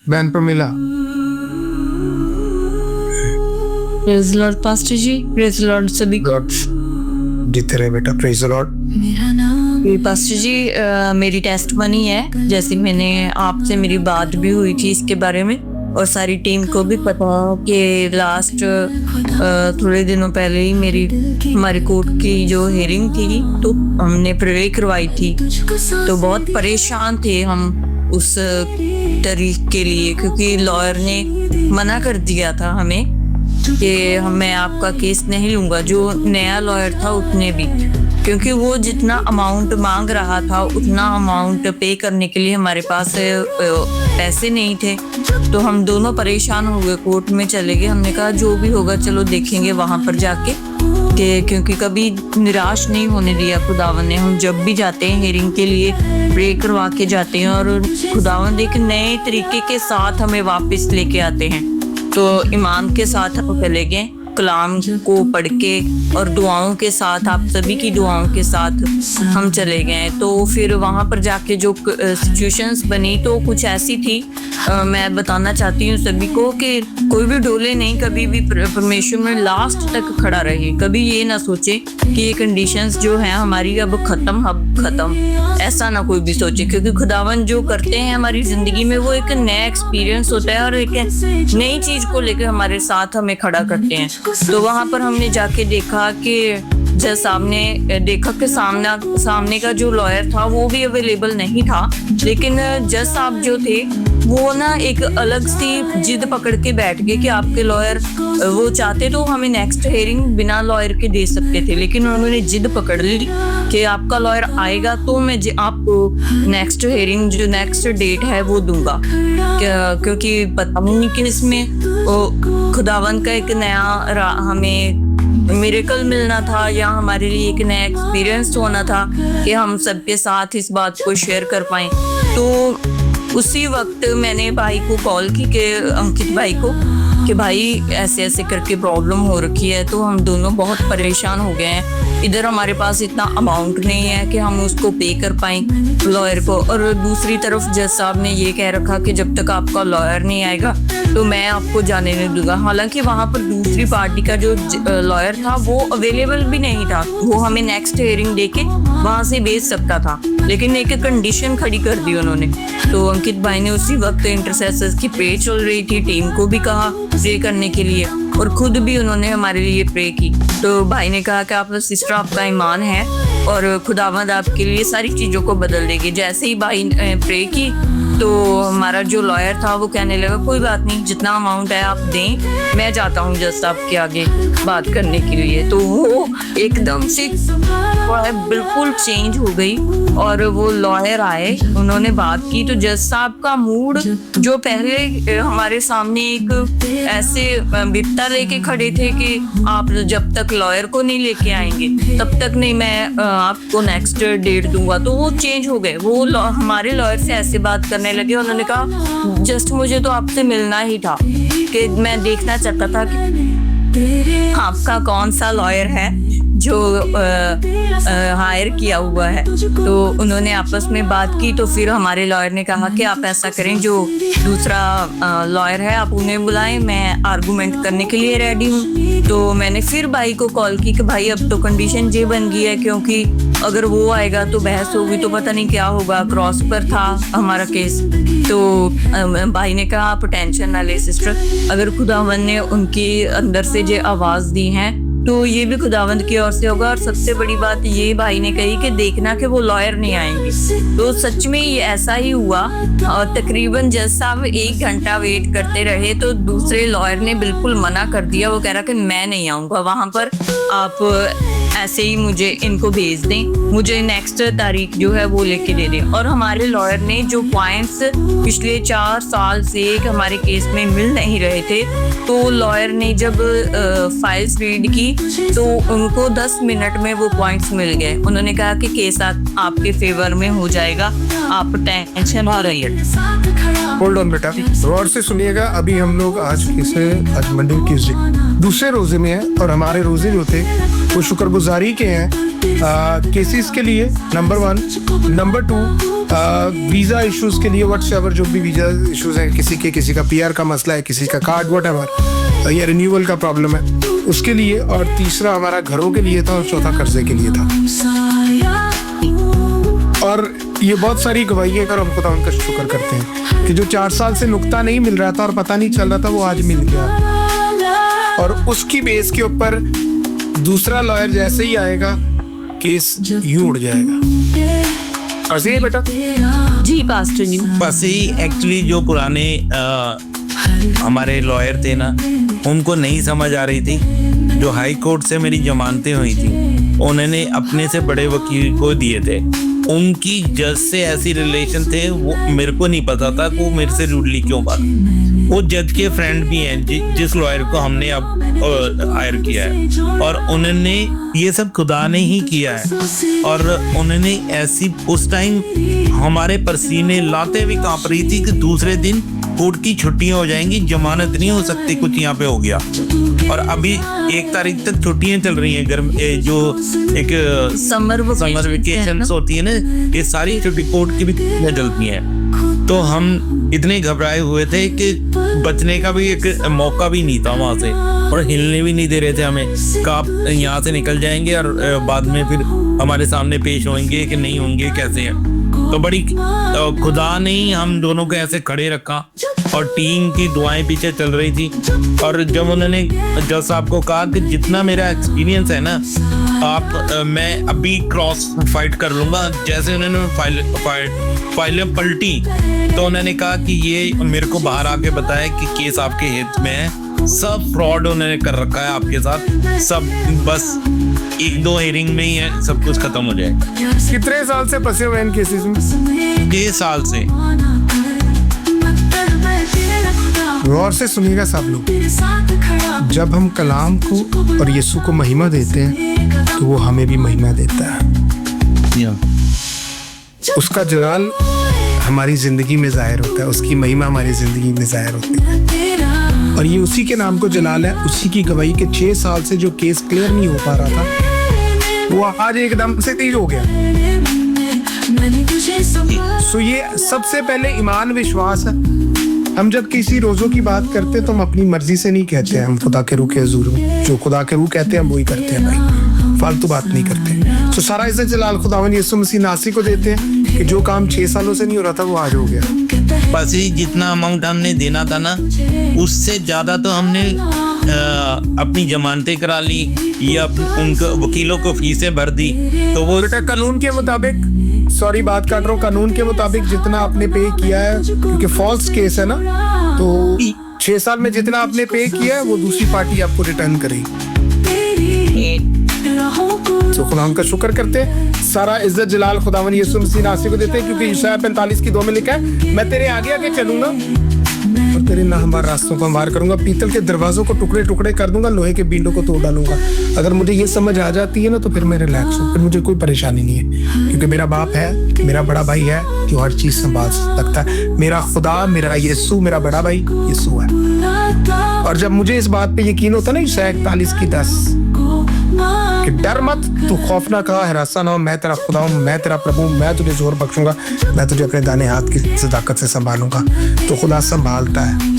बहन पर मिला। प्रेज़ लॉर्ड पास्टर जी, प्रेज़ लॉर्ड सभी। गॉड जीते रहे बेटा, प्रेज द लॉर्ड। पास्टर जी, मेरी टेस्टमनी है, जैसे मैंने आपसे मेरी बात भी हुई थी इसके बारे में और सारी टीम को भी पता कि लास्ट थोड़े दिनों पहले ही हमारी कोर्ट की जो हियरिंग थी तो हमने प्रे करवाई थी, तो बहुत परेशान थे हम उस तारीख के लिए, क्योंकि लॉयर ने मना कर दिया था हमें कि मैं आपका केस नहीं लूँगा। जो नया लॉयर था उसने भी, क्योंकि वो जितना अमाउंट मांग रहा था उतना अमाउंट पे करने के लिए हमारे पास पैसे नहीं थे, तो हम दोनों परेशान हो गए, कोर्ट में चले गए। हमने कहा जो भी होगा चलो देखेंगे वहाँ पर जाके, क्योंकि कभी निराश नहीं होने दिया खुदावन ने। हम जब भी जाते हैं हियरिंग के लिए प्रे करवा के जाते हैं और खुदावन एक नए तरीके के साथ हमें वापस लेके आते हैं। तो ईमान के साथ हम चले गए, कलाम को पढ़ के और दुआओं के साथ, आप सभी की दुआओं के साथ हम चले गए। तो फिर वहाँ पर जाके जो सिचुएशंस बनी तो कुछ ऐसी थी, मैं बताना चाहती हूँ सभी को कि कोई भी डोले नहीं, कभी भी परमेश्वर में लास्ट तक खड़ा रहे। कभी ये ना सोचे कि ये कंडीशंस जो हैं हमारी अब खत्म, ऐसा ना कोई भी सोचे, क्योंकि खुदावन जो करते हैं हमारी ज़िंदगी में वो एक नया एक्सपीरियंस होता है और एक नई चीज़ को लेकर हमारे साथ हमें खड़ा करते हैं। तो वहाँ पर हमने जाके देखा कि जज साहब ने देखा कि सामने का जो लॉयर था वो भी अवेलेबल नहीं था, लेकिन जज साहब जो थे वो ना एक अलग सी जिद पकड़ के बैठ गए कि आपके लॉयर, वो चाहते तो हमें नेक्स्ट हियरिंग बिना लॉयर के दे सकते थे, लेकिन उन्होंने जिद पकड़ ली कि आपका लॉयर आएगा तो मैं आपको नेक्स्ट हियरिंग जो नेक्स्ट डेट है वो दूंगा, क्योंकि पता नहीं कि इसमें खुदावन का एक नया हमें मिरेकल मिलना था या हमारे लिए एक नया एक्सपीरियंस होना था कि हम सबके साथ इस बात को शेयर कर पाएं। तो उसी वक्त मैंने भाई को कॉल की कि अंकित भाई को कि भाई ऐसे ऐसे करके प्रॉब्लम हो रखी है, तो हम दोनों बहुत परेशान हो गए हैं। इधर हमारे पास इतना अमाउंट नहीं है कि हम उसको पे कर पाएँ लॉयर को, और दूसरी तरफ जज साहब ने ये कह रखा कि जब तक आपका लॉयर नहीं आएगा तो मैं आपको जाने नहीं दूंगा। हालांकि वहाँ पर दूसरी पार्टी का जो लॉयर था वो अवेलेबल भी नहीं था, वो हमें नेक्स्ट हियरिंग देके वहाँ से भेज सकता था, लेकिन एक कंडीशन खड़ी कर दी उन्होंने। तो अंकित भाई ने उसी वक्त इंटरसेसर्स की प्रे चल रही थी, टीम को भी कहा प्रे करने के लिए और खुद भी उन्होंने हमारे लिए प्रे की। तो भाई ने कहा कि आप सिस्टर, आपका ईमान है और खुदावंद आपके लिए सारी चीज़ों को बदल देगी। जैसे ही भाई ने प्रे की तो हमारा जो लॉयर था वो कहने लगा कोई बात नहीं, जितना अमाउंट है आप दें, मैं जाता हूँ जज साहब के आगे बात करने के लिए। तो वो एकदम से बिल्कुल चेंज हो गई और वो लॉयर आए, उन्होंने बात की तो जज साहब का मूड, जो पहले हमारे सामने एक ऐसे बिपता लेके खड़े थे कि आप जब तक लॉयर को नहीं लेके आएंगे तब तक नहीं मैं आपको नेक्स्ट डेट दूंगा, तो वो चेंज हो गए। वो हमारे लॉयर से ऐसे बात करने लगे, उन्होंने कहा जस्ट मुझे तो आपसे मिलना ही था कि मैं देखना चाहता था कि आपका कौन सा लॉयर है जो हायर किया हुआ है। तो उन्होंने आपस में बात की, तो फिर हमारे लॉयर ने कहा कि आप ऐसा करें, जो दूसरा लॉयर है आप उन्हें बुलाएं, मैं आर्गूमेंट करने के लिए रेडी हूँ। तो मैंने फिर भाई को कॉल की कि भाई अब तो कंडीशन ये बन गई है, क्योंकि अगर वो आएगा तो बहस होगी तो पता नहीं क्या होगा, क्रॉस पर था हमारा केस। तो भाई ने कहा आप टेंशन ना ले सिस्टर, अगर खुदावंद ने उनकी अंदर से जो आवाज़ दी है तो ये भी खुदावंद की ओर से होगा। और सबसे बड़ी बात ये भाई ने कही कि देखना कि वो लॉयर नहीं आएंगे, तो सच में ये ऐसा ही हुआ। और तकरीबन जज साहब 1 घंटा वेट करते रहे तो दूसरे लॉयर ने बिल्कुल मना कर दिया, वो कह रहा कि मैं नहीं आऊँगा वहाँ पर, आप ऐसे ही मुझे इनको भेज दें, मुझे नेक्स्ट तारीख जो है वो लेके दे दें। और हमारे लॉयर ने जो पॉइंट्स पिछले 4 साल से हमारे केस में मिल नहीं रहे थे, तो लॉयर ने जब फाइल्स रीड की तो उनको 10 मिनट में वो पॉइंट्स मिल गए। उन्होंने कहा कि केस आपके फेवर में हो जाएगा, आप टेंशन ना रहिए। होल्ड ऑन बेटा, गौर से सुनिएगा। अभी हम लोग आज मंडे ट्यूसडे दूसरे रोजे में है और हमारे रोजे जो थे वो शुक्रगुजार गुजारी के हैं केसेस के लिए, नंबर 1। नंबर 2, वीज़ा इश्यूज के लिए, व्हाट्सएवर जो भी वीज़ा इश्यूज हैं, किसी का PR का मसला है, किसी का कार्ड व्हाटएवर, या रिन्यूअल का प्रॉब्लम है, उसके लिए। और तीसरा हमारा घरों के लिए था, और चौथा कर्जे के लिए था। और ये बहुत सारी गवाही कर हम खुदा उनका शुक्र करते हैं कि जो 4 साल से नुक्ता नहीं मिल रहा था और पता नहीं चल रहा था, वो आज मिल गया। और उसकी बेस के ऊपर दूसरा लॉयर जैसे ही आएगा, केस यूं उड़ जाएगा। और सही बेटा जी पास्टर जी। बस ही एक्चुअली जो पुराने हमारे लॉयर थे ना, उनको नहीं समझ आ रही थी। जो हाई कोर्ट से मेरी जमानतें हुई थी, उन्होंने अपने से बड़े वकील को दिए थे। उनकी जज से ऐसी रिलेशन थे, वो मेरे को नहीं पता था कि वो मेरे से रूडली क्यों बात। वो जज के फ्रेंड भी हैं जिस लॉयर को हमने अब हायर किया है, और उन्होंने ये सब खुदा ने ही किया है। और उन्होंने ऐसी उस टाइम हमारे पसीने लाते हुए कांप रही थी कि दूसरे दिन कोर्ट की छुट्टियां हो जाएंगी, जमानत नहीं हो सकती, कुछ यहाँ पे हो गया। और अभी 1 तारीख तक छुट्टियां चल रही हैं, गर्म जो एक समर वेकेशन होती है ना, ये सारी छुट्टी कोर्ट की भी चलती हैं। तो हम इतने घबराए हुए थे कि बचने का भी एक मौका भी नहीं था वहाँ से, और हिलने भी नहीं दे रहे थे हमें कि आप यहाँ से निकल जाएंगे और बाद में फिर हमारे सामने पेश होंगे कि नहीं होंगे, कैसे हैं। तो बड़ी खुदा ने ही हम दोनों को ऐसे खड़े रखा, और टीम की दुआएं पीछे चल रही थी। और जब उन्होंने जज साहब को कहा कि जितना मेरा एक्सपीरियंस है ना, मैं अभी क्रॉस फाइट कर लूँगा, जैसे उन्होंने फाइलें पलटी, तो उन्होंने कहा कि ये मेरे को बाहर आके बताया कि केस आपके हित में है, सब फ्रॉड उन्होंने कर रखा है आपके साथ, सब बस 1-2 हियरिंग में ही है, सब कुछ खत्म हो जाएगा। कितने साल से फंसे हुए इन केसेस में? 6 साल से। गौर से सुनिएगा सब लोग, जब हम कलाम को और यीशु को महिमा देते हैं, तो वो हमें भी महिमा देता है। उसका जलाल हमारी जिंदगी में जाहिर होता है, उसकी महिमा हमारी जिंदगी में जाहिर होती है। और ये उसी के नाम को जलाल है, उसी की गवाही के 6 साल से जो केस क्लियर नहीं हो पा रहा था, वो आज एकदम से तेज हो गया। सो ये सबसे पहले ईमान विश्वास है। हम जब किसी रोजों की बात करते हैं तो हम अपनी मर्जी से नहीं कहते हैं, हम खुदा के रूह के हुजूर में जो खुदा के रूह कहते हैं हम वही करते हैं भाई, फालतू बात नहीं करते। तो सारा इज्जत जलाल खुदावंद यीशु मसीह नासी को देते हैं कि जो काम 6 सालों से नहीं हो रहा था वो आज हो गया। बस ही जितना अमाउंट हमने देना था ना, उससे ज्यादा तो हमने अपनी जमानतें करा ली या उनको वकीलों को फीसें भर दी। तो वो बेटा कानून के मुताबिक, सॉरी बात काट रहा हूँ, कानून के मुताबिक जितना आपने पे किया है, क्योंकि फॉल्स केस है ना, तो 6 साल में जितना आपने पे किया है वो दूसरी पार्टी आपको रिटर्न करेगी। तो खुदा का शुक्र करते हैं, सारा इज्जत जलाल खुदावन यीशु मसीह नासी को देते हैं, क्योंकि यशायाह 45:2 में लिखा है, मैं तेरे आगे आगे चलूंगा और तेरे नाहमवार रास्तों को हमवार करूंगा, पीतल के दरवाजों को टुकड़े टुकड़े कर दूंगा, लोहे के बींडों को तोड़ डालूंगा। अगर मुझे ये समझ आ जाती है ना, तो फिर मैं रिलैक्स हूँ, फिर मुझे कोई परेशानी नहीं है, क्योंकि मेरा बाप है, मेरा बड़ा भाई है जो हर चीज संभाल सकता है। मेरा खुदा, मेरा यीशु, मेरा बड़ा भाई यीशु है। और जब मुझे इस बात पे यकीन होता ना, यशायाह 41:10 कि डर मत, तू खौफ ना खा, हरासा ना हो, मैं तेरा खुदा हूँ, मैं तेरा प्रभु, मैं तुझे जोर बख्शूंगा, मैं तुझे अपने दाने हाथ की सदाकत से संभालूंगा। तो खुदा संभालता है।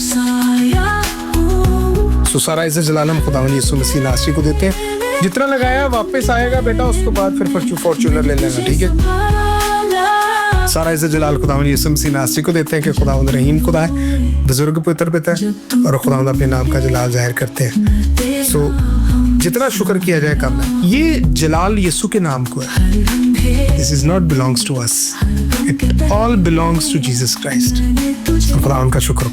सो सारा इज्जत जलाल हम खुदावंद यीशु मसीह नासी को देते हैं। जितना लगाया वापस आएगा बेटा, उसके बाद फिर फॉर्च्यूनर ले लेना, ठीक है। सारा इज्जत जलाल खुदावंद यीशु मसीह नासी को देते हैं कि खुदावंद रहीम खुदा है, बुजुर्ग पुत्र पिता है, और खुदावंद अपने नाम का जलाल जाहिर करते हैं। सो जितना शुक्र किया जाए कम है। ये जलाल यीशु के नाम को है। This is not belongs to us, it all belongs to Jesus Christ. खुदा उनका शुक्र।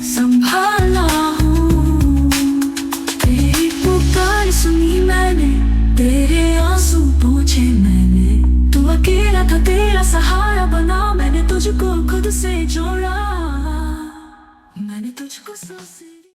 सुनी मैंने, तेरे आंसू पूछे मैंने, तू अकेला था, तेरा सहारा बना, मैंने तुझको खुद से जोड़ा, मैंने तुझको